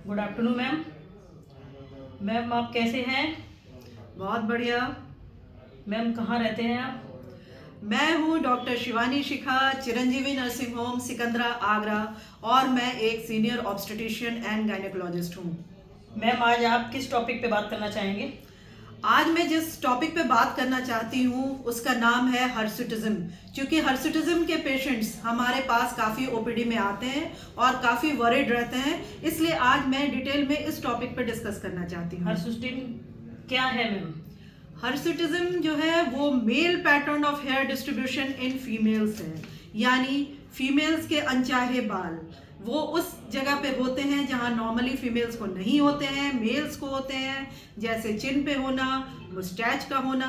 Good afternoon ma'am. Ma'am आप कैसे हैं? बहुत बढ़िया। मैम कहाँ रहते हैं आप? मैं हूँ डॉक्टर शिवानी शिखा, चिरंजीवी नर्सिंग होम सिकंदरा आगरा, और मैं एक सीनियर ऑब्स्टेट्रिशियन एंड गायनेकोलॉजिस्ट हूँ। मैम आज आप किस टॉपिक पे बात करना चाहेंगे? आज मैं जिस टॉपिक पे बात करना चाहती हूँ उसका नाम है हर्सुटिज्म। क्योंकि हर्सुटिज्म के पेशेंट्स हमारे पास काफ़ी ओपीडी में आते हैं और काफ़ी वरिड रहते हैं, इसलिए आज मैं डिटेल में इस टॉपिक पे डिस्कस करना चाहती हूँ। हर्सुटिज्म क्या है मैम? हर्सुटिज्म जो है वो male pattern of hair distribution in females है, यानी फीमेल्स के अनचाहे बाल वो उस जगह पे होते हैं जहां नॉर्मली फीमेल्स को नहीं होते हैं, मेल्स को होते हैं। जैसे चिन पे होना, मुस्टैच का होना,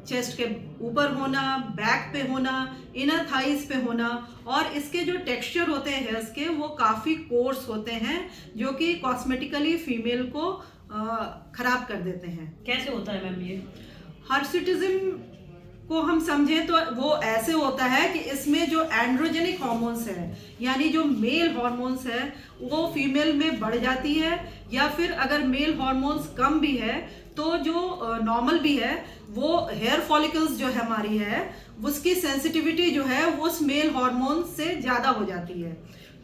चेस्ट के ऊपर होना, बैक पे होना, इनर थाइस पे होना। और इसके जो टेक्सचर होते हैं हेयर्स के वो काफ़ी कोर्स होते हैं, जो कि कॉस्मेटिकली फीमेल को खराब कर देते हैं। कैसे होता है मैम ये? हर्सुटिज्म को हम समझें तो वो ऐसे होता है कि इसमें जो एंड्रोजेनिक हार्मोन्स है, यानी जो मेल हार्मोन्स है, वो फीमेल में बढ़ जाती है, या फिर अगर मेल हार्मोन्स कम भी है तो जो नॉर्मल भी है, वो हेयर फॉलिकल्स जो है हमारी है उसकी सेंसिटिविटी जो है वो उस मेल हार्मोन से ज़्यादा हो जाती है।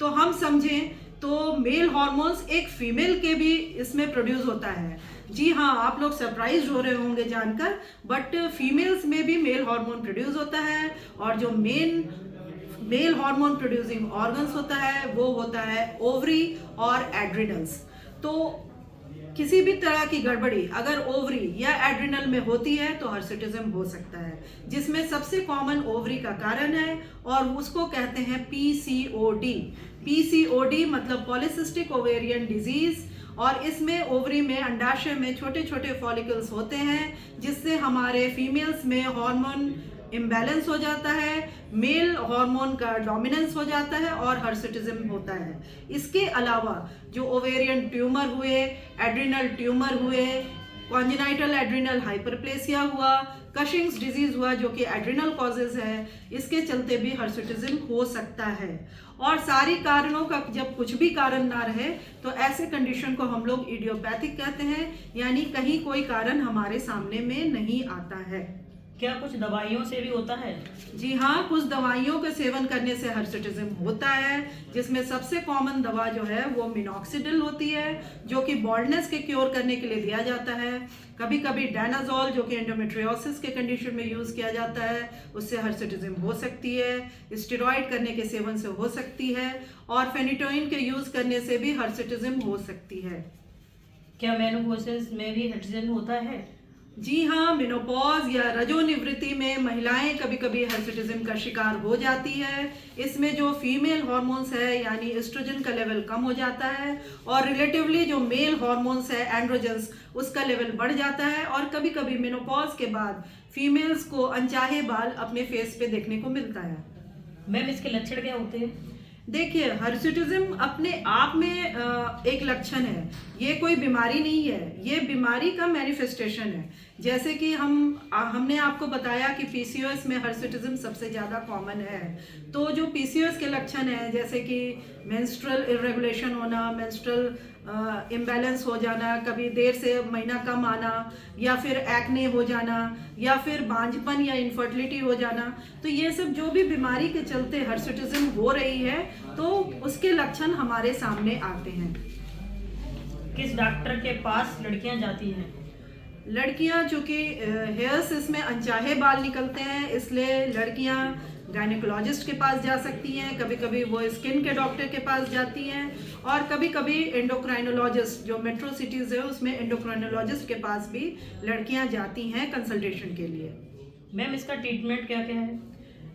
तो हम समझें तो मेल हार्मोन्स एक फीमेल के भी इसमें प्रोड्यूस होता है। जी हाँ, आप लोग सरप्राइज हो रहे होंगे जानकर, बट फीमेल्स में भी मेल हार्मोन प्रोड्यूस होता है, और जो मेल हार्मोन प्रोड्यूसिंग ऑर्गन्स होता है वो होता है ओवरी और एड्रिनल्स। तो किसी भी तरह की गड़बड़ी अगर ओवरी या एड्रिनल में होती है तो हर्सुटिज्म हो सकता है, जिसमें सबसे कॉमन ओवरी का कारण है और उसको कहते हैं पीसीओडी। पीसीओडी मतलब पॉलीसिस्टिक ओवेरियन डिजीज। और इसमें ओवरी में, अंडाशय में छोटे छोटे फॉलिकल्स होते हैं, जिससे हमारे फीमेल्स में हार्मोन इम्बैलेंस हो जाता है, मेल हार्मोन का डोमिनेंस हो जाता है और हर्सुटिज्म होता है। इसके अलावा जो ओवेरियन ट्यूमर हुए, एड्रिनल ट्यूमर हुए, कॉन्जेनाइटल एड्रिनल हाइपरप्लेसिया हुआ, कशिंग्स डिजीज हुआ जो कि एड्रिनल कॉजेज है, इसके चलते भी हर्सुटिज्म हो सकता है। और सारी कारणों का जब कुछ भी कारण ना रहे तो ऐसे कंडीशन को हम लोग इडियोपैथिक कहते हैं, यानी कहीं कोई कारण हमारे सामने में नहीं आता है। क्या कुछ दवाइयों से भी होता है? जी हाँ, कुछ दवाइयों के सेवन करने से हर्सुटिज्म होता है, जिसमें सबसे कॉमन दवा जो है वो मिनॉक्सिडिल होती है, जो कि बॉल्डनेस के क्योर करने के लिए दिया जाता है। कभी कभी डायनाजोल, जो कि एंडोमेट्रियोसिस के कंडीशन में यूज़ किया जाता है, उससे हर्सुटिज्म हो सकती है। स्टेरॉइड करने के सेवन से हो सकती है, और फेनिटोइन के यूज़ करने से भी हर्सुटिज्म हो सकती है। क्या मेनोपॉज में भी हर्सुटिज्म होता है? जी हाँ, मेनोपॉज या रजोनिवृत्ति में महिलाएं कभी कभी हर्सुटिज्म का शिकार हो जाती है। इसमें जो फीमेल हार्मोन्स है, यानी एस्ट्रोजन का लेवल कम हो जाता है, और रिलेटिवली जो मेल हार्मोन्स है, एंड्रोजन्स, उसका लेवल बढ़ जाता है, और कभी कभी मेनोपॉज के बाद फीमेल्स को अनचाहे बाल अपने फेस पे देखने को मिलता है। मैम इसके लक्षण क्या होते हैं? देखिए, हर्सुटिज्म अपने आप में एक लक्षण है, ये कोई बीमारी नहीं है, ये बीमारी का मैनिफेस्टेशन है। जैसे कि हमने आपको बताया कि पीसीओएस में हर्सुटिज्म सबसे ज़्यादा कॉमन है। तो जो पीसीओएस के लक्षण हैं, जैसे कि मेंस्ट्रुअल इरेगुलेशन होना, मेंस्ट्रुअल इम्बैलेंस हो जाना, कभी देर से महीना कम आना, या फिर एक्ने हो जाना, या फिर बांझपन या इनफर्टिलिटी हो जाना, तो ये सब जो भी बीमारी के चलते हर्सुटिज्म हो रही है तो उसके लक्षण हमारे सामने आते हैं। किस डॉक्टर के पास लड़कियां जाती हैं? लड़कियां, चूंकि हेयर्स इसमें अनचाहे बाल निकलते हैं, इसलिए लड़कियां गायनेकोलॉजिस्ट के पास जा सकती हैं, कभी कभी वो स्किन के डॉक्टर के पास जाती हैं, और कभी कभी एंडोक्राइनोलॉजिस्ट, जो मेट्रो सिटीज़ है उसमें एंडोक्राइनोलॉजिस्ट के पास भी लड़कियां जाती हैं कंसल्टेशन के लिए। मैम इसका ट्रीटमेंट क्या क्या है?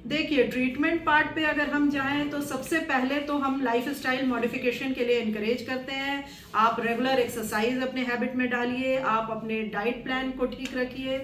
देखिए, ट्रीटमेंट पार्ट पे अगर हम जाएं तो सबसे पहले तो हम लाइफस्टाइल मॉडिफिकेशन के लिए इनकरेज करते हैं। आप रेगुलर एक्सरसाइज अपने हैबिट में डालिए, आप अपने डाइट प्लान को ठीक रखिए,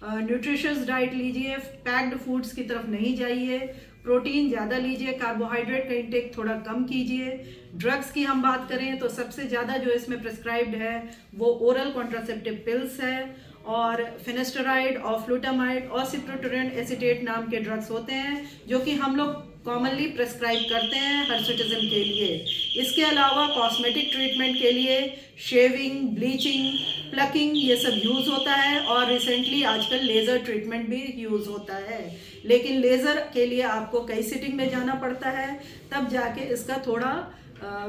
न्यूट्रिशियस डाइट लीजिए, पैक्ड फूड्स की तरफ नहीं जाइए, प्रोटीन ज़्यादा लीजिए, कार्बोहाइड्रेट का इंटेक थोड़ा कम कीजिए। ड्रग्स की हम बात करें तो सबसे ज़्यादा जो इसमें प्रिस्क्राइब्ड है वो ओरल कॉन्ट्रासेप्टिव पिल्स है, और फिनेस्टराइड और फ्लूटामाइड और सिप्रोटोरेन एसीटेट नाम के ड्रग्स होते हैं, जो कि हम लोग कॉमनली प्रेस्क्राइब करते हैं हर्सुटिज्म के लिए। इसके अलावा कॉस्मेटिक ट्रीटमेंट के लिए शेविंग, ब्लीचिंग, प्लकिंग ये सब यूज़ होता है, और रिसेंटली आजकल लेज़र ट्रीटमेंट भी यूज़ होता है। लेकिन लेज़र के लिए आपको कई सिटिंग में जाना पड़ता है, तब जाके इसका थोड़ा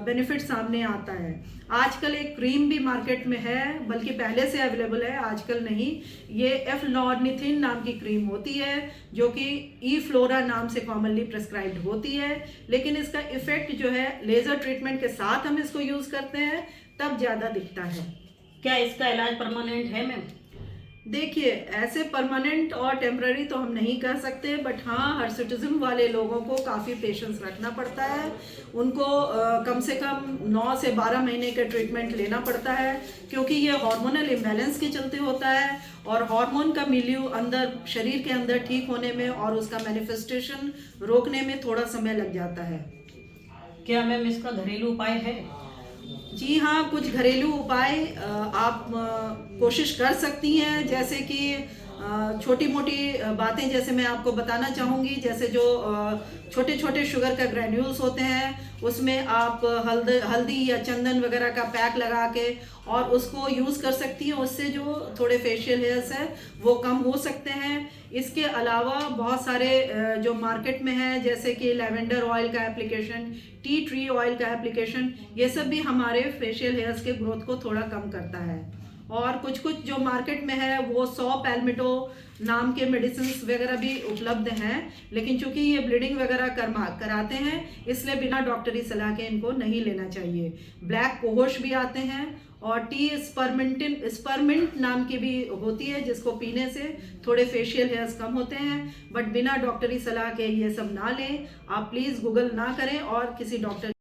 बेनिफिट सामने आता है। आजकल एक क्रीम भी मार्केट में है, बल्कि पहले से अवेलेबल है, आजकल नहीं। ये एफलॉर्निथिन नाम की क्रीम होती है, जो कि ई फ्लोरा नाम से कॉमनली प्रेस्क्राइब्ड होती है। लेकिन इसका इफेक्ट जो है लेज़र ट्रीटमेंट के साथ हम इसको यूज़ करते हैं तब ज़्यादा दिखता है। क्या इसका इलाज परमानेंट है मैम? देखिए, ऐसे परमानेंट और टेम्पररी तो हम नहीं कह सकते, बट हाँ, हर्सुटिज्म वाले लोगों को काफ़ी पेशेंस रखना पड़ता है। उनको कम से कम 9 से 12 महीने का ट्रीटमेंट लेना पड़ता है, क्योंकि ये हार्मोनल इम्बैलेंस के चलते होता है, और हार्मोन का मिल्यू अंदर शरीर के अंदर ठीक होने में और उसका मैनिफेस्टेशन रोकने में थोड़ा समय लग जाता है। क्या मैम इसका घरेलू उपाय है? जी हाँ, कुछ घरेलू उपाय आप कोशिश कर सकती हैं, जैसे कि छोटी मोटी बातें जैसे मैं आपको बताना चाहूँगी। जैसे जो छोटे छोटे शुगर का ग्रैन्यूल्स होते हैं, उसमें आप हल्दी या चंदन वगैरह का पैक लगा के और उसको यूज़ कर सकती हैं। उससे जो थोड़े फेशियल हेयर्स हैं वो कम हो सकते हैं। इसके अलावा बहुत सारे जो मार्केट में है, जैसे कि लेवेंडर ऑयल का एप्लीकेशन, टी ट्री ऑयल का एप्लीकेशन, ये सब भी हमारे फेशियल हेयर्स के ग्रोथ को थोड़ा कम करता है। और कुछ कुछ जो मार्केट में है वो 100 पैल्मिटो नाम के मेडिसिन वगैरह भी उपलब्ध हैं, लेकिन चूंकि ये ब्लीडिंग वगैरह कराते हैं, इसलिए बिना डॉक्टरी सलाह के इनको नहीं लेना चाहिए। ब्लैक कोहोश भी आते हैं, और टी स्पर्मिंट नाम की भी होती है, जिसको पीने से थोड़े फेशियल हेयर्स कम होते हैं, बट बिना डॉक्टरी सलाह के ये सब ना लें। आप प्लीज़ गूगल ना करें और किसी डॉक्टर